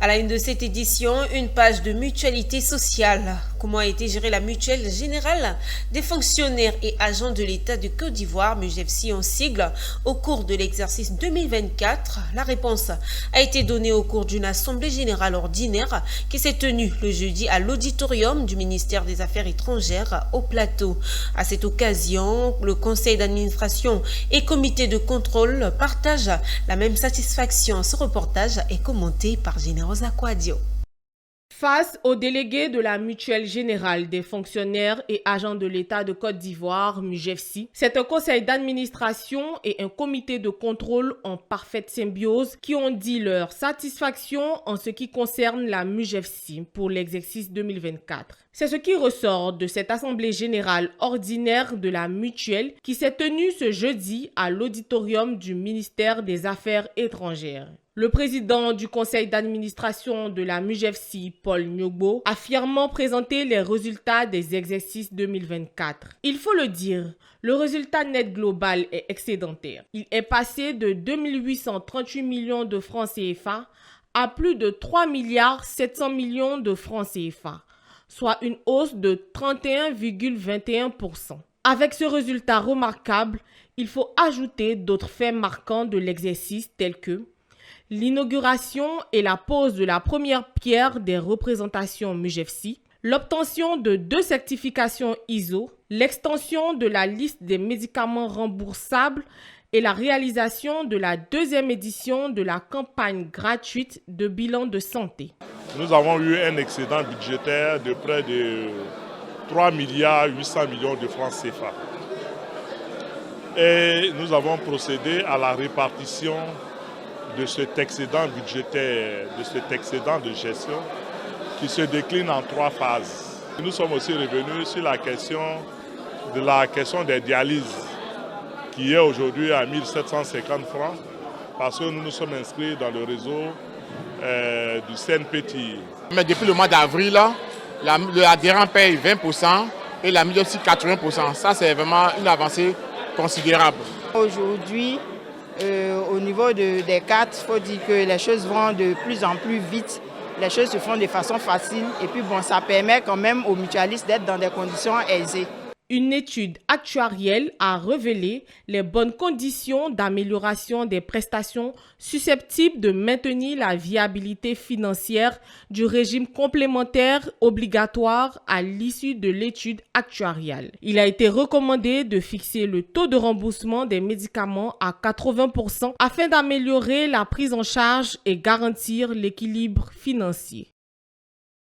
À la une de cette édition, une page de mutualité sociale. Comment a été gérée la mutuelle générale des fonctionnaires et agents de l'État de Côte d'Ivoire, MUGEFSI en sigle, au cours de l'exercice 2024? La réponse a été donnée au cours d'une assemblée générale ordinaire qui s'est tenue le jeudi à l'auditorium du ministère des Affaires étrangères au Plateau. À cette occasion, le conseil d'administration et comité de contrôle partagent la même satisfaction. Ce reportage est commenté par Général Aquadio. Face aux délégués de la Mutuelle générale des fonctionnaires et agents de l'État de Côte d'Ivoire, MUGEFSI, c'est un conseil d'administration et un comité de contrôle en parfaite symbiose qui ont dit leur satisfaction en ce qui concerne la MUGEFSI pour l'exercice 2024. C'est ce qui ressort de cette assemblée générale ordinaire de la Mutuelle qui s'est tenue ce jeudi à l'auditorium du ministère des Affaires étrangères. Le président du conseil d'administration de la MUGEFSI, Paul Nyogbo, a fièrement présenté les résultats des exercices 2024. Il faut le dire, le résultat net global est excédentaire. Il est passé de 2 838 millions de francs CFA à plus de 3 700 millions de francs CFA, soit une hausse de 31,21%. Avec ce résultat remarquable, il faut ajouter d'autres faits marquants de l'exercice tels que l'inauguration et la pose de la première pierre des représentations MUGEFSI, l'obtention de 2 certifications ISO, l'extension de la liste des médicaments remboursables et la réalisation de la 2e édition de la campagne gratuite de bilan de santé. Nous avons eu un excédent budgétaire de près de 3 800 millions de francs CFA. Et nous avons procédé à la répartition de cet excédent budgétaire, de cet excédent de gestion qui se décline en 3 phases. Nous sommes aussi revenus sur la question des dialyses qui est aujourd'hui à 1750 francs parce que nous nous sommes inscrits dans le réseau du CNPTI. Mais depuis le mois d'avril, l'adhérent paye 20% et la MUGEFSI 80%. Ça, c'est vraiment une avancée considérable. Aujourd'hui, au niveau des cartes, il faut dire que les choses vont de plus en plus vite. Les choses se font de façon facile et puis ça permet quand même aux mutualistes d'être dans des conditions aisées. Une étude actuarielle a révélé les bonnes conditions d'amélioration des prestations susceptibles de maintenir la viabilité financière du régime complémentaire obligatoire à l'issue de l'étude actuarielle. Il a été recommandé de fixer le taux de remboursement des médicaments à 80% afin d'améliorer la prise en charge et garantir l'équilibre financier.